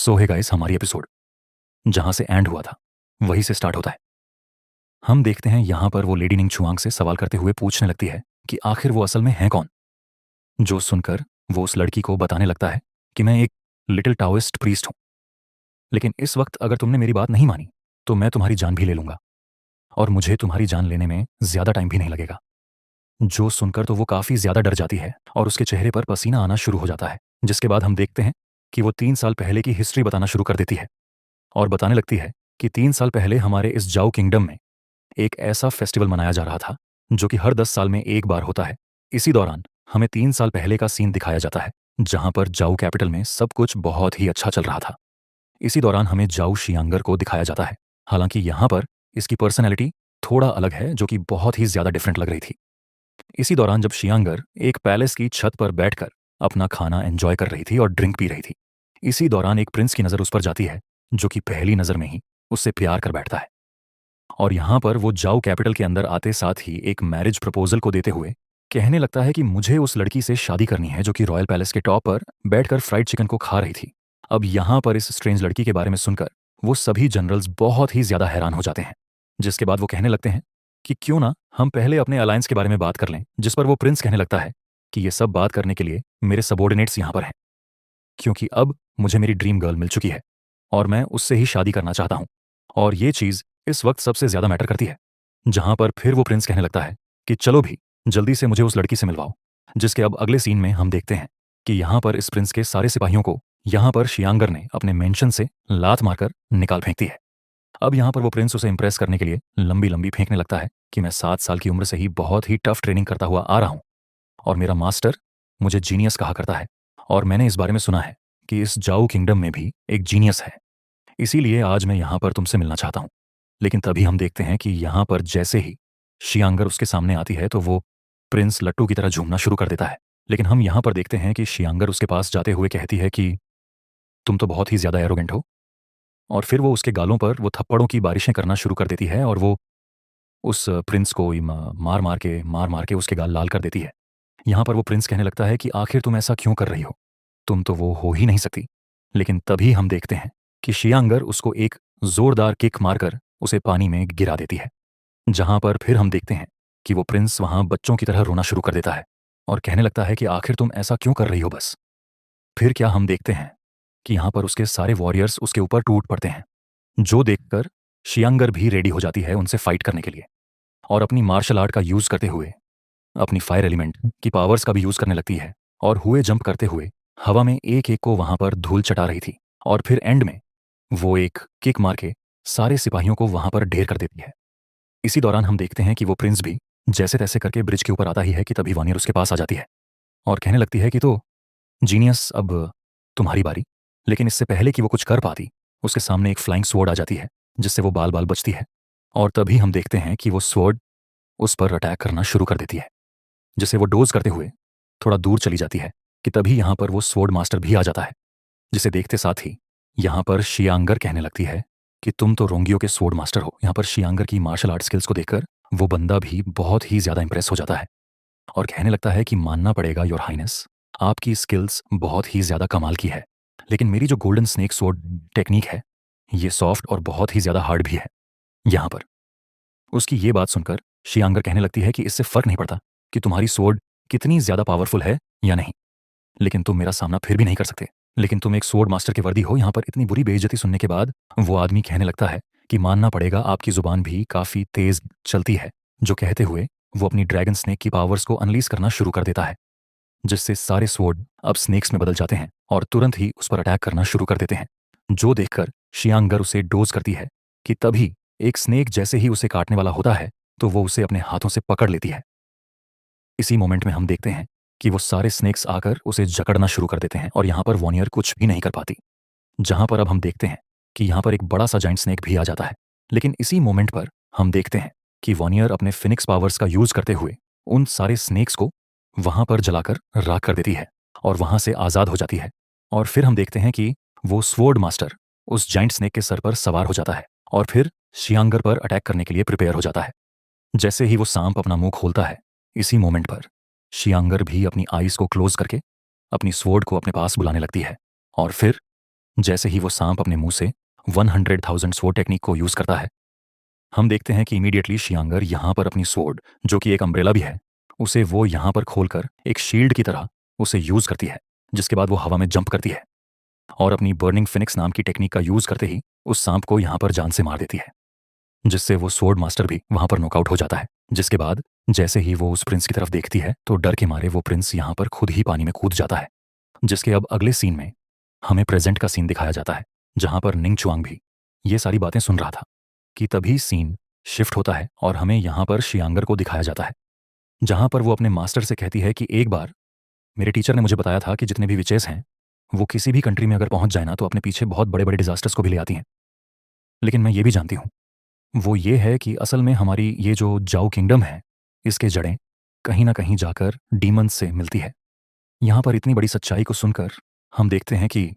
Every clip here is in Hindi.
सो है गाइस, हमारी एपिसोड जहां से एंड हुआ था वहीं से स्टार्ट होता है। हम देखते हैं यहां पर वो लेडी निंग छुआंग से सवाल करते हुए पूछने लगती है कि आखिर वो असल में है कौन। जो सुनकर वो उस लड़की को बताने लगता है कि मैं एक लिटिल टाओइस्ट प्रीस्ट हूं, लेकिन इस वक्त अगर तुमने मेरी बात नहीं मानी तो मैं तुम्हारी जान भी ले लूंगा, और मुझे तुम्हारी जान लेने में ज्यादा टाइम भी नहीं लगेगा। जो सुनकर तो वो काफी ज्यादा डर जाती है और उसके चेहरे पर पसीना आना शुरू हो जाता है, जिसके बाद हम देखते हैं कि वो 3 साल पहले की हिस्ट्री बताना शुरू कर देती है और बताने लगती है कि 3 साल पहले हमारे इस जाओ किंगडम में एक ऐसा फेस्टिवल मनाया जा रहा था जो कि हर 10 साल में एक बार होता है। इसी दौरान हमें 3 साल पहले का सीन दिखाया जाता है जहां पर जाऊ कैपिटल में सब कुछ बहुत ही अच्छा चल रहा था। इसी दौरान हमें जाऊ शियांगर को दिखाया जाता है। हालांकि यहाँ पर इसकी पर्सनैलिटी थोड़ा अलग है, जो कि बहुत ही ज्यादा डिफरेंट लग रही थी। इसी दौरान जब शियांगर एक पैलेस की छत पर बैठकर अपना खाना एंजॉय कर रही थी और ड्रिंक पी रही थी, इसी दौरान एक प्रिंस की नजर उस पर जाती है जो कि पहली नजर में ही उससे प्यार कर बैठता है। और यहाँ पर वो जाऊ कैपिटल के अंदर आते साथ ही एक मैरिज प्रपोजल को देते हुए कहने लगता है कि मुझे उस लड़की से शादी करनी है जो कि रॉयल पैलेस के टॉप पर बैठकर फ्राइड चिकन को खा रही थी। अब यहाँ पर इस स्ट्रेंज लड़की के बारे में सुनकर वो सभी जनरल्स बहुत ही ज्यादा हैरान हो जाते हैं, जिसके बाद वो कहने लगते हैं कि क्यों ना हम पहले अपने अलायंस के बारे में बात कर लें। जिस पर वो प्रिंस कहने लगता है कि ये सब बात करने के लिए मेरे सबॉर्डिनेट्स यहाँ पर हैं, क्योंकि अब मुझे मेरी ड्रीम गर्ल मिल चुकी है और मैं उससे ही शादी करना चाहता हूँ, और ये चीज़ इस वक्त सबसे ज़्यादा मैटर करती है। जहाँ पर फिर वो प्रिंस कहने लगता है कि चलो भी जल्दी से मुझे उस लड़की से मिलवाओ। जिसके अब अगले सीन में हम देखते हैं कि यहाँ पर इस प्रिंस के सारे सिपाहियों को यहाँ पर शियांगर ने अपने मेंशन से लात मारकर निकाल फेंकती है। अब यहाँ पर वो प्रिंस उसे इंप्रेस करने के लिए लंबी लंबी फेंकने लगता है कि मैं 7 साल की उम्र से ही बहुत ही टफ ट्रेनिंग करता हुआ आ रहा हूँ और मेरा मास्टर मुझे जीनियस कहा करता है, और मैंने इस बारे में सुना है कि इस जाऊ किंगडम में भी एक जीनियस है, इसीलिए आज मैं यहाँ पर तुमसे मिलना चाहता हूँ। लेकिन तभी हम देखते हैं कि यहाँ पर जैसे ही शियांगर उसके सामने आती है तो वो प्रिंस लट्टू की तरह झूमना शुरू कर देता है। लेकिन हम यहाँ पर देखते हैं कि शियांगर उसके पास जाते हुए कहती है कि तुम तो बहुत ही ज़्यादा एरोगेंट हो, और फिर वो उसके गालों पर वो थप्पड़ों की बारिशें करना शुरू कर देती है और वो उस प्रिंस को मार मार के उसके गाल लाल कर देती है। यहाँ पर वो प्रिंस कहने लगता है कि आखिर तुम ऐसा क्यों कर रही हो, तुम तो वो हो ही नहीं सकती। लेकिन तभी हम देखते हैं कि शियांगर उसको एक जोरदार किक मारकर उसे पानी में गिरा देती है, जहां पर फिर हम देखते हैं कि वो प्रिंस वहां बच्चों की तरह रोना शुरू कर देता है और कहने लगता है कि आखिर तुम ऐसा क्यों कर रही हो बस। फिर क्या हम देखते हैं कि यहाँ पर उसके सारे वॉरियर्स उसके ऊपर टूट पड़ते हैं, जो देखकर शियांगर भी रेडी हो जाती है उनसे फाइट करने के लिए, और अपनी मार्शल आर्ट का यूज करते हुए अपनी फायर एलिमेंट की पावर्स का भी यूज करने लगती है और हुए जंप करते हुए हवा में एक एक को वहां पर धूल चटा रही थी, और फिर एंड में वो एक किक मार के सारे सिपाहियों को वहां पर ढेर कर देती है। इसी दौरान हम देखते हैं कि वो प्रिंस भी जैसे तैसे करके ब्रिज के ऊपर आता ही है कि तभी वानियर उसके पास आ जाती है और कहने लगती है कि तो जीनियस अब तुम्हारी बारी। लेकिन इससे पहले कि वो कुछ कर पाती, उसके सामने एक फ्लाइंग स्वॉर्ड आ जाती है जिससे वो बाल बाल बचती है, और तभी हम देखते हैं कि वो स्वॉर्ड उस पर अटैक करना शुरू कर देती है, जिसे वो डोज करते हुए थोड़ा दूर चली जाती है कि तभी यहाँ पर वो स्वॉर्ड मास्टर भी आ जाता है, जिसे देखते साथ ही यहाँ पर शियांगर कहने लगती है कि तुम तो रोंगियो के स्वॉर्ड मास्टर हो। यहाँ पर शियांगर की मार्शल आर्ट स्किल्स को देखकर वो बंदा भी बहुत ही ज्यादा इंप्रेस हो जाता है और कहने लगता है कि मानना पड़ेगा योर हाइनेस, आपकी स्किल्स बहुत ही ज्यादा कमाल की है, लेकिन मेरी जो गोल्डन स्नेक स्वॉर्ड टेक्निक है ये सॉफ्ट और बहुत ही ज्यादा हार्ड भी है। यहाँ पर उसकी ये बात सुनकर शियांगर कहने लगती है कि इससे फर्क नहीं पड़ता कि तुम्हारी स्वॉर्ड कितनी ज्यादा पावरफुल है या नहीं, लेकिन तुम मेरा सामना फिर भी नहीं कर सकते, लेकिन तुम एक स्वॉर्ड मास्टर के वर्दी हो। यहाँ पर इतनी बुरी बेइज्जती सुनने के बाद वो आदमी कहने लगता है कि मानना पड़ेगा आपकी जुबान भी काफी तेज चलती है, जो कहते हुए वो अपनी ड्रैगन स्नेक की पावर्स को अनलीज करना शुरू कर देता है, जिससे सारे स्वॉर्ड अब स्नेक्स में बदल जाते हैं और तुरंत ही उस पर अटैक करना शुरू कर देते हैं, जो देखकर शियांगर उसे डोज करती है कि तभी एक स्नेक जैसे ही उसे काटने वाला होता है तो वो उसे अपने हाथों से पकड़ लेती है। इसी मोमेंट में हम देखते हैं कि वो सारे स्नेक्स आकर उसे जकड़ना शुरू कर देते हैं और यहाँ पर वॉनियर कुछ भी नहीं कर पाती। जहां पर अब हम देखते हैं कि यहाँ पर एक बड़ा सा जाइंट स्नेक भी आ जाता है, लेकिन इसी मोमेंट पर हम देखते हैं कि वॉनियर अपने फिनिक्स पावर्स का यूज करते हुए उन सारे स्नेक्स को वहां पर जलाकर राख कर देती है और वहां से आजाद हो जाती है। और फिर हम देखते हैं कि वो स्वॉर्ड मास्टर उस जाइंट स्नेक के सर पर सवार हो जाता है और फिर शियांगर पर अटैक करने के लिए प्रिपेयर हो जाता है। जैसे ही वो सांप अपना मुंह खोलता है, इसी मोमेंट पर शियांगर भी अपनी आईज को क्लोज करके अपनी स्वॉर्ड को अपने पास बुलाने लगती है और फिर जैसे ही वो सांप अपने मुंह से 100,000 स्वॉर्ड टेक्निक को यूज करता है, हम देखते हैं कि इमीडिएटली शियांगर यहाँ पर अपनी स्वॉर्ड, जो कि एक अम्ब्रेला भी है, उसे वो यहाँ पर खोलकर एक शील्ड की तरह उसे यूज करती है, जिसके बाद वो हवा में जंप करती है और अपनी बर्निंग फिनिक्स नाम की टेक्निक का यूज करते ही उस सांप को यहाँ पर जान से मार देती है, जिससे वो स्वॉर्ड मास्टर भी वहां पर नॉकआउट हो जाता है। जिसके बाद जैसे ही वो उस प्रिंस की तरफ देखती है तो डर के मारे वो प्रिंस यहाँ पर खुद ही पानी में कूद जाता है। जिसके अब अगले सीन में हमें प्रेजेंट का सीन दिखाया जाता है, जहां पर निंग चुआंग भी ये सारी बातें सुन रहा था कि तभी सीन शिफ्ट होता है और हमें यहाँ पर शियांगर को दिखाया जाता है, जहां पर वो अपने मास्टर से कहती है कि एक बार मेरे टीचर ने मुझे बताया था कि जितने भी विचेस हैं वो किसी भी कंट्री में अगर पहुंच जाए ना तो अपने पीछे बहुत बड़े बड़े डिजास्टर्स को भी ले आती हैं। लेकिन मैं ये भी जानती हूँ, वो ये है कि असल में हमारी ये जो जाओ किंगडम है, इसके जड़ें कहीं ना कहीं जाकर डीमंस से मिलती है। यहाँ पर इतनी बड़ी सच्चाई को सुनकर हम देखते हैं कि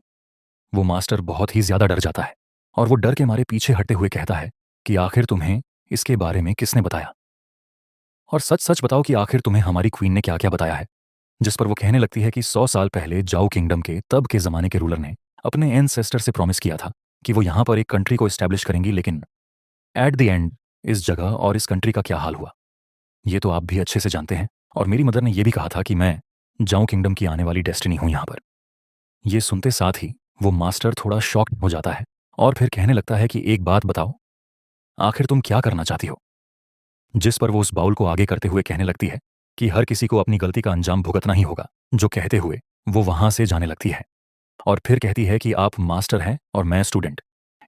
वो मास्टर बहुत ही ज्यादा डर जाता है और वो डर के मारे पीछे हटते हुए कहता है कि आखिर तुम्हें इसके बारे में किसने बताया, और सच सच बताओ कि आखिर तुम्हें हमारी क्वीन ने क्या क्या बताया है। जिस पर वो कहने लगती है कि 100 साल पहले जाओ किंगडम के तब के जमाने के रूलर ने अपने एंसेस्टर से प्रॉमिस किया था कि वो यहाँ पर एक कंट्री को एस्टैब्लिश करेंगी, लेकिन एट द एंड इस जगह और इस कंट्री का क्या हाल हुआ ये तो आप भी अच्छे से जानते हैं। और मेरी मदर ने यह भी कहा था कि मैं जाओ किंगडम की आने वाली डेस्टिनी हूं यहाँ पर। ये सुनते साथ ही वो मास्टर थोड़ा शॉक हो जाता है और फिर कहने लगता है कि एक बात बताओ, आखिर तुम क्या करना चाहती हो। जिस पर वो उस बाउल को आगे करते हुए कहने लगती है कि हर किसी को अपनी गलती का अंजाम भुगतना ही होगा। जो कहते हुए वो वहां से जाने लगती है और फिर कहती है कि आप मास्टर हैं और मैं स्टूडेंट,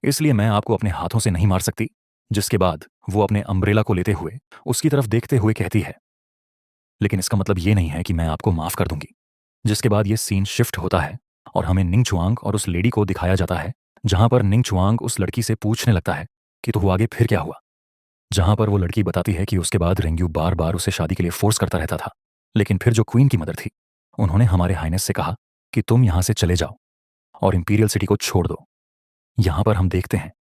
इसलिए मैं आपको अपने हाथों से नहीं मार सकती। जिसके बाद वो अपने अम्ब्रेला को लेते हुए उसकी तरफ देखते हुए कहती है, लेकिन इसका मतलब ये नहीं है कि मैं आपको माफ कर दूंगी। जिसके बाद ये सीन शिफ्ट होता है और हमें निंग चुआंग और उस लेडी को दिखाया जाता है, जहां पर निंग चुआंग उस लड़की से पूछने लगता है कि तो आगे फिर क्या हुआ। जहां पर वो लड़की बताती है कि उसके बाद रेंग्यू बार बार उसे शादी के लिए फोर्स करता रहता था, लेकिन फिर जो क्वीन की मदर थी उन्होंने हमारे हाइनेस से कहा कि तुम यहां से चले जाओ और इंपीरियल सिटी को छोड़ दो। यहां पर हम देखते हैं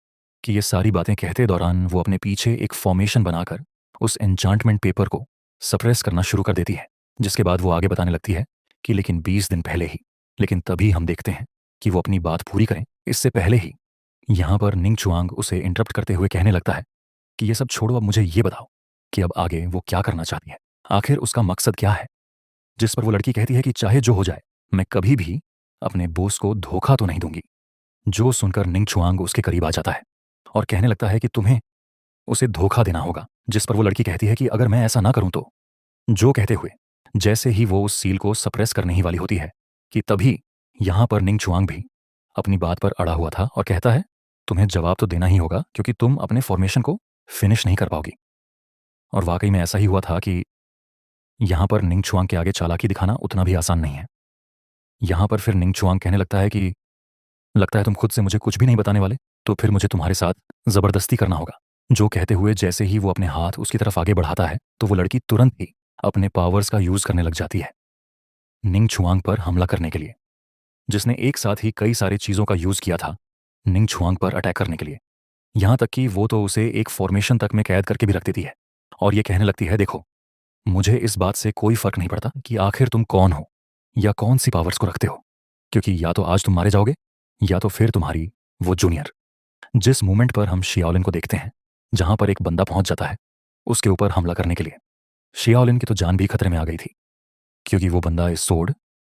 कि ये सारी बातें कहते दौरान वो अपने पीछे एक फॉर्मेशन बनाकर उस एन्चांटमेंट पेपर को सप्रेस करना शुरू कर देती है। जिसके बाद वो आगे बताने लगती है कि लेकिन 20 दिन पहले ही, लेकिन तभी हम देखते हैं कि वो अपनी बात पूरी करें इससे पहले ही यहाँ पर निंग चुआंग उसे इंटरप्ट करते हुए कहने लगता है कि ये सब छोड़ो, अब मुझे ये बताओ कि अब आगे वो क्या करना चाहती है, आखिर उसका मकसद क्या है। जिस पर वो लड़की कहती है कि चाहे जो हो जाए मैं कभी भी अपने बोस को धोखा तो नहीं दूंगी। जो सुनकर निंग चुआंग उसके करीब आ जाता है और कहने लगता है कि तुम्हें उसे धोखा देना होगा। जिस पर वो लड़की कहती है कि अगर मैं ऐसा ना करूं तो। जो कहते हुए जैसे ही वो उस सील को सप्रेस करने ही वाली होती है कि तभी यहां पर निंग चुआंग भी अपनी बात पर अड़ा हुआ था और कहता है तुम्हें जवाब तो देना ही होगा क्योंकि तुम अपने फॉर्मेशन को फिनिश नहीं कर पाओगी। और वाकई में ऐसा ही हुआ था कि यहां पर निंग चुआंग के आगे चालाकी दिखाना उतना भी आसान नहीं है। यहां पर फिर निंग चुआंग कहने लगता है कि लगता है तुम खुद से मुझे कुछ भी नहीं बताने वाले, तो फिर मुझे तुम्हारे साथ जबरदस्ती करना होगा। जो कहते हुए जैसे ही वो अपने हाथ उसकी तरफ आगे बढ़ाता है तो वो लड़की तुरंत ही अपने पावर्स का यूज करने लग जाती है निंग छुआंग पर हमला करने के लिए, जिसने एक साथ ही कई सारी चीजों का यूज किया था निंग छुआंग पर अटैक करने के लिए। यहां तक कि वो तो उसे एक फॉर्मेशन तक में कैद करके भी रख देती है और ये कहने लगती है देखो, मुझे इस बात से कोई फर्क नहीं पड़ता कि आखिर तुम कौन हो या कौन सी पावर्स को रखते हो, क्योंकि या तो आज तुम मारे जाओगे या तो फिर तुम्हारी वो जूनियर। जिस मूवमेंट पर हम शियाओलिन को देखते हैं जहां पर एक बंदा पहुंच जाता है उसके ऊपर हमला करने के लिए, शियाओलिन की तो जान भी खतरे में आ गई थी क्योंकि वो बंदा इस सोड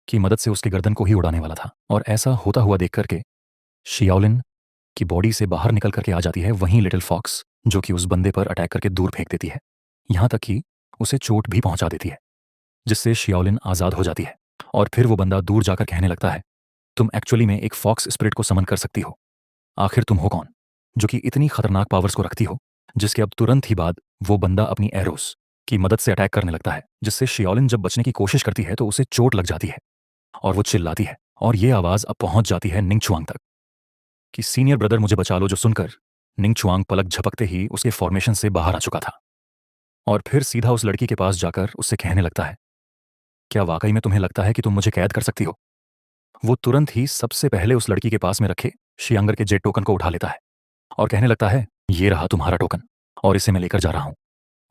की मदद से उसके गर्दन को ही उड़ाने वाला था। और ऐसा होता हुआ देख करके शियाओलिन की बॉडी से बाहर निकल करके आ जाती है वहीं लिटिल फॉक्स, जो कि उस बंदे पर अटैक करके दूर फेंक देती है, यहां तक कि उसे चोट भी पहुंचा देती है, जिससे शियाओलिन आजाद हो जाती है। और फिर वो बंदा दूर जाकर कहने लगता है तुम एक्चुअली में एक फॉक्स स्पिरिट को समन कर सकती हो, आखिर तुम हो कौन जो कि इतनी खतरनाक पावर्स को रखती हो। जिसके अब तुरंत ही बाद वो बंदा अपनी एरोस की मदद से अटैक करने लगता है, जिससे शियाओलिन जब बचने की कोशिश करती है तो उसे चोट लग जाती है और वो चिल्लाती है और ये आवाज अब पहुंच जाती है निंग चुआंग तक कि सीनियर ब्रदर मुझे बचा लो। जो सुनकर निंग चुआंग पलक झपकते ही उसके फॉर्मेशन से बाहर आ चुका था और फिर सीधा उस लड़की के पास जाकर उससे कहने लगता है क्या वाकई में तुम्हें लगता है कि तुम मुझे कैद कर सकती हो। वो तुरंत ही सबसे पहले उस लड़की के पास में रखे शियांगर के जेट टोकन को उठा लेता है और कहने लगता है ये रहा तुम्हारा टोकन और इसे मैं लेकर जा रहा हूं।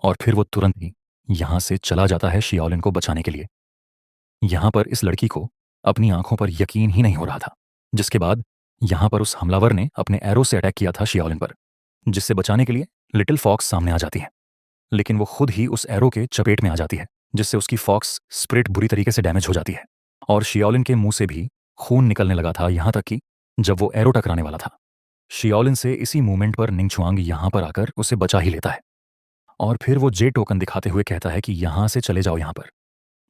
और फिर वो तुरंत ही यहां से चला जाता है शियाओलिन को बचाने के लिए। यहां पर इस लड़की को अपनी आंखों पर यकीन ही नहीं हो रहा था। जिसके बाद यहाँ पर उस हमलावर ने अपने एरो से अटैक किया था शियाओलिन पर, जिससे बचाने के लिए लिटिल फॉक्स सामने आ जाती है, लेकिन वो खुद ही उस एरो के चपेट में आ जाती है, जिससे उसकी फॉक्स स्पिरिट बुरी तरीके से डैमेज हो जाती है और शियाओलिन के मुंह से भी खून निकलने लगा था, यहाँ तक कि जब वो एरो टकराने वाला था। शियाओलिन से इसी मूवमेंट पर निंगचुआंग यहाँ पर आकर उसे बचा ही लेता है और फिर वो जे टोकन दिखाते हुए कहता है कि यहाँ से चले जाओ यहाँ पर।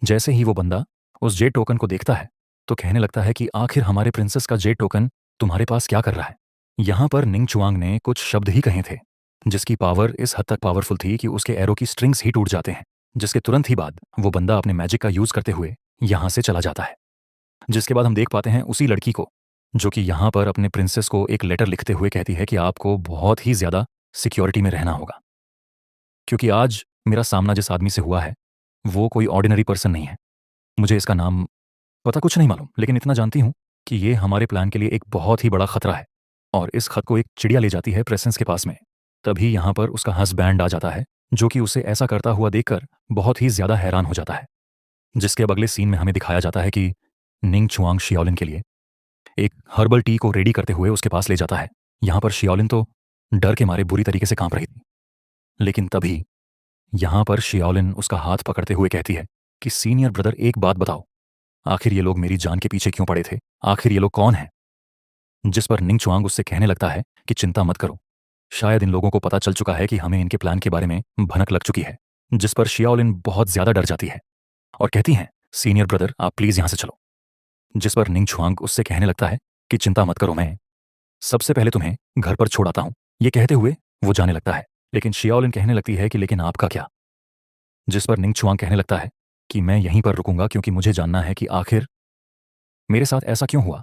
जैसे ही वो बंदा उस जे टोकन को देखता है तो कहने लगता है कि आखिर हमारे प्रिंसेस का जे टोकन तुम्हारे पास क्या कर रहा है। यहाँ पर निंगचुआंग ने कुछ शब्द ही कहे थे, जिसकी पावर इस हद तक पावरफुल थी कि उसके एरो की स्ट्रिंग्स ही टूट जाते हैं, जिसके तुरंत ही बाद वो बंदा अपने मैजिक का यूज करते हुए यहाँ से चला जाता है। जिसके बाद हम देख पाते हैं उसी लड़की को, जो कि यहाँ पर अपने प्रिंसेस को एक लेटर लिखते हुए कहती है कि आपको बहुत ही ज्यादा सिक्योरिटी में रहना होगा, क्योंकि आज मेरा सामना जिस आदमी से हुआ है वो कोई ऑर्डिनरी पर्सन नहीं है। मुझे इसका नाम पता कुछ नहीं मालूम, लेकिन इतना जानती हूँ कि ये हमारे प्लान के लिए एक बहुत ही बड़ा खतरा है। और इस खत को एक चिड़िया ले जाती है प्रेसेंस के पास में। तभी यहाँ पर उसका हस्बैंड आ जाता है, जो कि उसे ऐसा करता हुआ देखकर बहुत ही ज्यादा हैरान हो जाता है। जिसके अब अगले सीन में हमें दिखाया जाता है कि निंगचुआंग शियाओलिन के लिए एक हर्बल टी को रेडी करते हुए उसके पास ले जाता है। यहाँ पर शियाओलिन तो डर के मारे बुरी तरीके से कांप रही थी, लेकिन तभी यहाँ पर शियाओलिन उसका हाथ पकड़ते हुए कहती है कि सीनियर ब्रदर, एक बात बताओ, आखिर ये लोग मेरी जान के पीछे क्यों पड़े थे? आखिर ये लोग कौन हैं? जिस पर निंगचुआंग उससे कहने लगता है कि चिंता मत करो, शायद इन लोगों को पता चल चुका है कि हमें इनके प्लान के बारे में भनक लग चुकी है। जिस पर शियाओलिन बहुत ज्यादा डर जाती है और कहती हैं, सीनियर ब्रदर आप प्लीज यहां से चलो। जिस पर निंगचुआंग उससे कहने लगता है कि चिंता मत करो, मैं सबसे पहले तुम्हें घर पर छोड़ आता हूं। ये कहते हुए वो जाने लगता है, लेकिन शियाओलिन कहने लगती है कि लेकिन आपका क्या? जिस पर निंगचुआंग कहने लगता है कि मैं यहीं पर रुकूंगा, क्योंकि मुझे जानना है कि आखिर मेरे साथ ऐसा क्यों हुआ,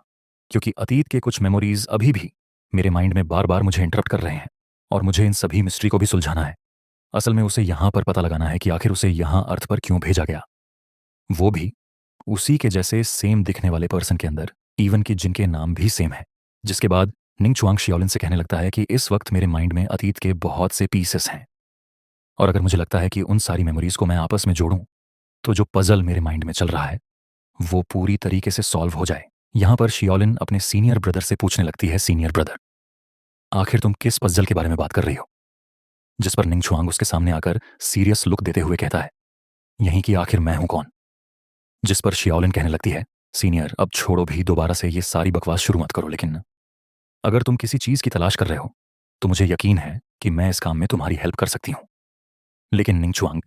क्योंकि अतीत के कुछ मेमोरीज अभी भी मेरे माइंड में बार बार मुझे इंटरप्ट कर रहे हैं और मुझे इन सभी मिस्ट्री को भी सुलझाना है। असल में उसे यहाँ पर पता लगाना है कि आखिर उसे यहाँ अर्थ पर क्यों भेजा गया, वो भी उसी के जैसे सेम दिखने वाले पर्सन के अंदर, इवन कि जिनके नाम भी सेम है। जिसके बाद निंगचुआंग शियाओलिन से कहने लगता है कि इस वक्त मेरे माइंड में अतीत के बहुत से पीसेस हैं और अगर मुझे लगता है कि उन सारी मेमोरीज को मैं आपस में जोड़ूं तो जो पजल मेरे माइंड में चल रहा है वो पूरी तरीके से सॉल्व हो जाए। यहाँ पर शियाओलिन अपने सीनियर ब्रदर से पूछने लगती है, सीनियर ब्रदर आखिर तुम किस पजल के बारे में बात कर रही हो? जिस पर निंगचुआंग उसके सामने आकर सीरियस लुक देते हुए कहता है, यहीं कि आखिर मैं हूं कौन? जिस पर शियाओलिन कहने लगती है, सीनियर अब छोड़ो भी, दोबारा से ये सारी बकवास शुरू मत करो, लेकिन अगर तुम किसी चीज की तलाश कर रहे हो तो मुझे यकीन है कि मैं इस काम में तुम्हारी हेल्प कर सकती हूं। लेकिन निंगचुआंग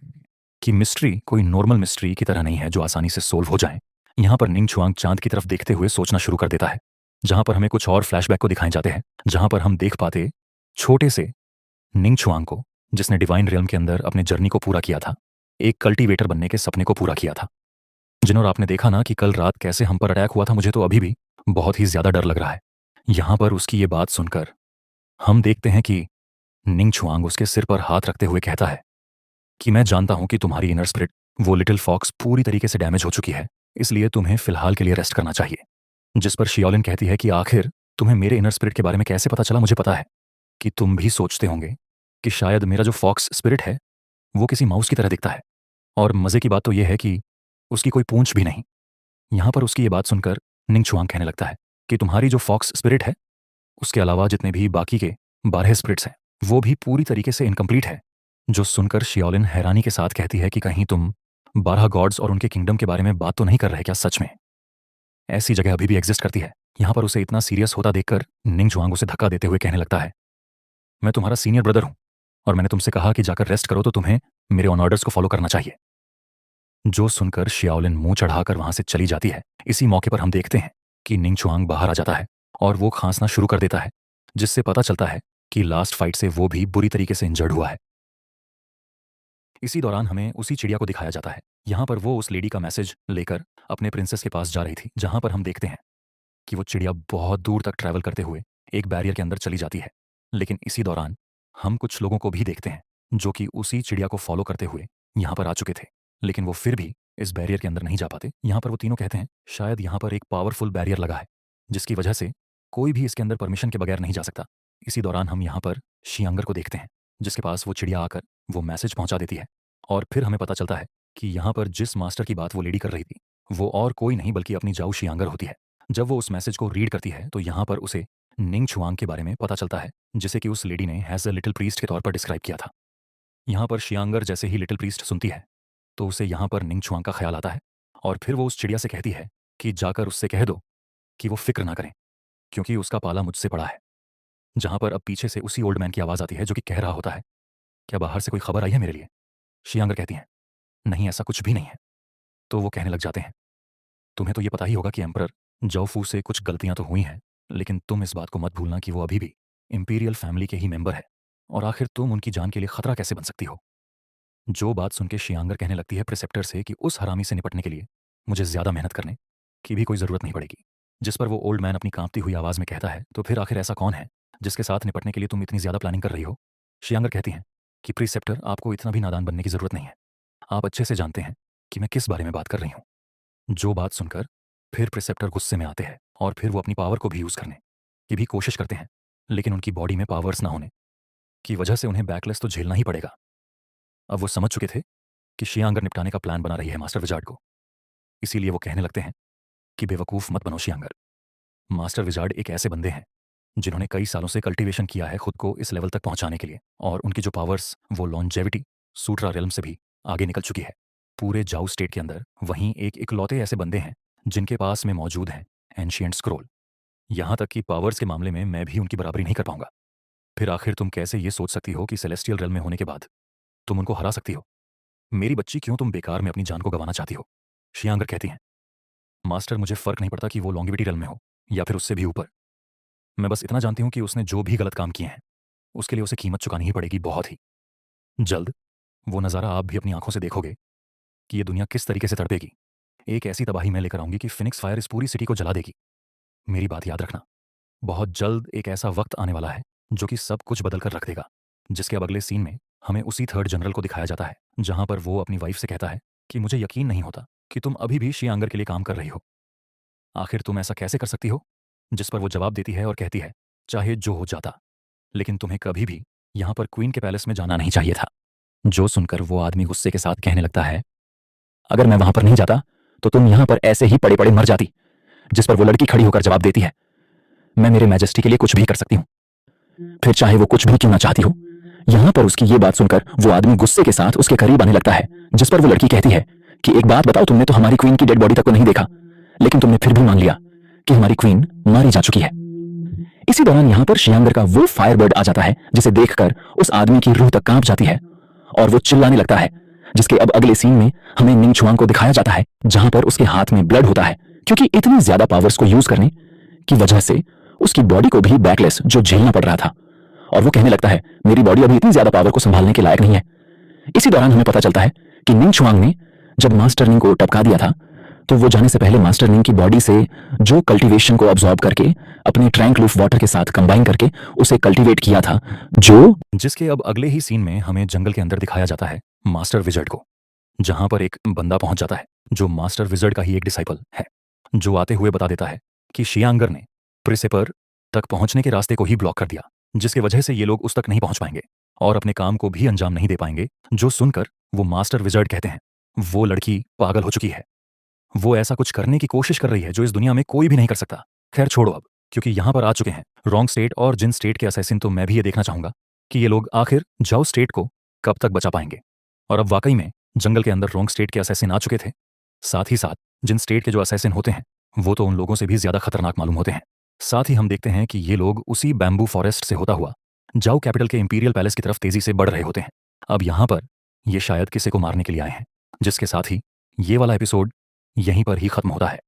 की मिस्ट्री कोई नॉर्मल मिस्ट्री की तरह नहीं है जो आसानी से सोल्व हो जाए। यहाँ पर निंगचुआंग चांद की तरफ देखते हुए सोचना शुरू कर देता है, जहां पर हमें कुछ और फ्लैशबैक को दिखाए जाते हैं, जहां पर हम देख पाते छोटे से निंगचुआंग को, जिसने डिवाइन रियल्म के अंदर अपने जर्नी को पूरा किया था, एक कल्टीवेटर बनने के सपने को पूरा किया था। जिन्होंने आपने देखा ना कि कल रात कैसे हम पर अटैक हुआ था, मुझे तो अभी भी बहुत ही ज्यादा डर लग रहा है। यहाँ पर उसकी ये बात सुनकर हम देखते हैं कि निंगचुआंग उसके सिर पर हाथ रखते हुए कहता है कि मैं जानता हूं कि तुम्हारी इनर स्पिरिट, वो लिटिल फॉक्स, पूरी तरीके से डैमेज हो चुकी है, इसलिए तुम्हें फिलहाल के लिए रेस्ट करना चाहिए। जिस पर शियाओलिन कहती है कि आखिर तुम्हें मेरे इनर स्पिरिट के बारे में कैसे पता चला? मुझे पता है कि तुम भी सोचते होंगे कि शायद मेरा जो फॉक्स स्पिरिट है वो किसी माउस की तरह दिखता है, और मजे की बात तो यह है कि उसकी कोई पूंछ भी नहीं। यहाँ पर उसकी ये बात सुनकर निंगचुआंग कहने लगता है कि तुम्हारी जो फॉक्स स्पिरिट है उसके अलावा जितने भी बाकी के 12 स्पिरिट्स हैं वो भी पूरी तरीके से इनकम्प्लीट है। जो सुनकर शियाओलिन हैरानी के साथ कहती है कि कहीं तुम 12 गॉड्स और उनके किंगडम के बारे में बात तो नहीं कर रहे क्या? सच में ऐसी जगह अभी भी एग्जिस्ट करती है? यहाँ पर उसे इतना सीरियस होता देखकर निंगचुआंग उसे धक्का देते हुए कहने लगता है, मैं तुम्हारा सीनियर ब्रदर हूं और मैंने तुमसे कहा कि जाकर रेस्ट करो, तो तुम्हें मेरे ऑन ऑर्डर्स को फॉलो करना चाहिए। जो सुनकर शियाओलिन मुंह चढ़ाकर वहां से चली जाती है। इसी मौके पर हम देखते हैं कि निंगचुआंग बाहर आ जाता है और वो खांसना शुरू कर देता है, जिससे पता चलता है कि लास्ट फाइट से वो भी बुरी तरीके से इंजर्ड हुआ है। इसी दौरान हमें उसी चिड़िया को दिखाया जाता है। यहाँ पर वो उस लेडी का मैसेज लेकर अपने प्रिंसेस के पास जा रही थी, जहां पर हम देखते हैं कि वो चिड़िया बहुत दूर तक ट्रैवल करते हुए एक बैरियर के अंदर चली जाती है। लेकिन इसी दौरान हम कुछ लोगों को भी देखते हैं जो कि उसी चिड़िया को फॉलो करते हुए यहाँ पर आ चुके थे, लेकिन वो फिर भी इस बैरियर के अंदर नहीं जा पाते। यहाँ पर वो तीनों कहते हैं शायद यहाँ पर एक पावरफुल बैरियर लगा है, जिसकी वजह से कोई भी इसके अंदर परमिशन के बगैर नहीं जा सकता। इसी दौरान हम यहाँ पर शियांगर को देखते हैं, जिसके पास वो चिड़िया आकर वो मैसेज पहुंचा देती है और फिर हमें पता चलता है कि यहाँ पर जिस मास्टर की बात वो लेडी कर रही थी वो और कोई नहीं बल्कि अपनी जाऊ शियांगर होती है। जब वो उस मैसेज को रीड करती है तो यहाँ पर उसे निंग छुआंग के बारे में पता चलता है, जिसे कि उस लेडी ने हैज़ अ लिटिल प्रीस्ट के तौर पर डिस्क्राइब किया था। यहाँ पर शियांगर जैसे ही लिटिल प्रीस्ट सुनती है तो उसे यहाँ पर निंग छुआंग का ख्याल आता है, और फिर वो उस चिड़िया से कहती है कि जाकर उससे कह दो कि वो फिक्र ना करें, क्योंकि उसका पाला मुझसे पड़ा है। जहाँ पर अब पीछे से उसी ओल्ड मैन की आवाज़ आती है जो कि कह रहा होता है, क्या बाहर से कोई खबर आई है मेरे लिए? शियांगर कहती हैं, नहीं ऐसा कुछ भी नहीं है। तो वो कहने लग जाते हैं, तुम्हें तो ये पता ही होगा कि एम्परर जौफू से कुछ गलतियां तो हुई हैं, लेकिन तुम इस बात को मत भूलना कि वो अभी भी इंपीरियल फैमिली के ही मेंबर है, और आखिर तुम उनकी जान के लिए खतरा कैसे बन सकती हो? जो बात सुन के शियांगर कहने लगती है प्रिसेप्टर से कि उस हरामी से निपटने के लिए मुझे ज्यादा मेहनत करने की भी कोई जरूरत नहीं पड़ेगी। जिस पर वो ओल्ड मैन अपनी कांपती हुई आवाज में कहता है, तो फिर आखिर ऐसा कौन है जिसके साथ निपटने के लिए तुम इतनी ज्यादा प्लानिंग कर रही हो? शियांगर कहती हैं कि प्रिसेप्टर, आपको इतना भी नादान बनने की जरूरत नहीं है। आप अच्छे से जानते हैं कि मैं किस बारे में बात कर रही हूँ। जो बात सुनकर फिर प्रिसेप्टर गुस्से में आते हैं, और फिर वो अपनी पावर को भी यूज करने की भी कोशिश करते हैं, लेकिन उनकी बॉडी में पावर्स ना होने की वजह से उन्हें बैकलेस तो झेलना ही पड़ेगा। अब वो समझ चुके थे कि शियांगर निपटाने का प्लान बना रही है मास्टर विजार्ड को, इसीलिए वो कहने लगते हैं कि बेवकूफ मत बनो शियांगर। मास्टर विजार्ड एक ऐसे बंदे हैं जिन्होंने कई सालों से कल्टीवेशन किया है खुद को इस लेवल तक पहुंचाने के लिए, और उनकी जो पावर्स वो लॉन्जेविटी सूट्रा रेल्म से भी आगे निकल चुकी है पूरे जाऊ स्टेट के अंदर। वहीं एक इकलौते ऐसे बंदे हैं जिनके पास में मौजूद हैं एंशिएंट स्क्रोल। यहां तक कि पावर्स के मामले में मैं भी उनकी बराबरी नहीं कर पाऊंगा। फिर आखिर तुम कैसे ये सोच सकती हो कि सेलेस्टियल रेल में होने के बाद तुम उनको हरा सकती हो? मेरी बच्ची, क्यों तुम बेकार में अपनी जान को गंवाना चाहती हो? शियांगर कहती हैं, मास्टर मुझे फर्क नहीं पड़ता कि वो लॉन्गिविटी रेल में हो या फिर उससे भी ऊपर। मैं बस इतना जानती हूँ कि उसने जो भी गलत काम किए हैं उसके लिए उसे कीमत चुकानी ही पड़ेगी, बहुत ही जल्द। वो नज़ारा आप भी अपनी आंखों से देखोगे कि ये दुनिया किस तरीके से तड़पेगी। एक ऐसी तबाही मैं लेकर आऊंगी कि फिनिक्स फायर इस पूरी सिटी को जला देगी। मेरी बात याद रखना, बहुत जल्द एक ऐसा वक्त आने वाला है जो कि सब कुछ बदल कर रख देगा। जिसके अब अगले सीन में हमें उसी थर्ड जनरल को दिखाया जाता है, जहां पर वो अपनी वाइफ से कहता है कि मुझे यकीन नहीं होता कि तुम अभी भी शियांगर के लिए काम कर रही हो। आखिर तुम ऐसा कैसे कर सकती हो? जिस पर वो जवाब देती है और कहती है, चाहे जो हो जाता, लेकिन तुम्हें कभी भी यहां पर क्वीन के पैलेस में जाना नहीं चाहिए था। जो सुनकर वो आदमी गुस्से के साथ कहने लगता है, अगर मैं वहां पर नहीं जाता तो तुम यहां पर ऐसे ही पड़े पड़े मर जाती। जिस पर वो लड़की खड़ी होकर जवाब देती है, मैं मेरे मैजेस्टी के लिए कुछ भी कर सकती हूँ, फिर चाहे वो कुछ भी क्यों ना चाहती हो। यहां पर उसकी ये बात सुनकर वो आदमी गुस्से के साथ उसके करीब आने लगता है, जिस पर वो लड़की कहती है कि एक बात बताओ, तुमने तो हमारी क्वीन की डेड बॉडी तक को नहीं देखा, लेकिन तुमने फिर भी मान लिया कि हमारी क्वीन मारी जा चुकी है। इसी दौरान यहां पर शियांगर का वो फायरबर्ड आ जाता है, जिसे देखकर उस आदमी की रूह तक कांप जाती है और वो चिल्लाने लगता है। जिसके अब अगले सीन में हमें निंग छुआंग को दिखाया जाता है, जहां पर उसके हाथ में ब्लड होता है, क्योंकि इतनी ज्यादा पावर्स को यूज करने की वजह से उसकी बॉडी को भी बैकलेस जो झेलना पड़ रहा था, और वो कहने लगता है, मेरी बॉडी अभी इतनी ज्यादा पावर को संभालने के लायक नहीं है। इसी दौरान हमें पता चलता है कि निंग छुआंग ने जब मास्टर निंग को टपका दिया था, तो वो जाने से पहले मास्टर निंग की बॉडी से जो कल्टीवेशन को अब्सॉर्ब करके अपने ट्रैंक लूफ वाटर के साथ कंबाइन करके उसे कल्टीवेट किया था, जो जिसके अब अगले ही सीन में हमें जंगल के अंदर दिखाया जाता है मास्टर विजर्ड को, जहां पर एक बंदा पहुंच जाता है जो मास्टर विजर्ड का ही एक डिसाइपल है, जो आते हुए बता देता है कि शियांगर ने प्रिसेपर तक पहुंचने के रास्ते को ही ब्लॉक कर दिया, जिसकी वजह से ये लोग उस तक नहीं पहुंच पाएंगे और अपने काम को भी अंजाम नहीं दे पाएंगे। जो सुनकर वो मास्टर विजर्ड कहते हैं, वो लड़की पागल हो चुकी है, वो ऐसा कुछ करने की कोशिश कर रही है जो इस दुनिया में कोई भी नहीं कर सकता। खैर छोड़ो अब, क्योंकि यहां पर आ चुके हैं रॉन्ग स्टेट और जिन स्टेट के असैसिन, तो मैं भी ये देखना चाहूंगा कि ये लोग आखिर जाओ स्टेट को कब तक बचा पाएंगे। और अब वाकई में जंगल के अंदर रॉन्ग स्टेट के असैसिन आ चुके थे। साथ ही साथ जिन स्टेट के जो असैसिन होते हैं वो तो उन लोगों से भी ज्यादा खतरनाक मालूम होते हैं। साथ ही हम देखते हैं कि ये लोग उसी बैम्बू फॉरेस्ट से होता हुआ जाओ कैपिटल के इंपीरियल पैलेस की तरफ तेजी से बढ़ रहे होते हैं। अब यहां पर ये शायद किसी को मारने के लिए आए हैं, जिसके साथ ही ये वाला एपिसोड यहीं पर ही खत्म होता है।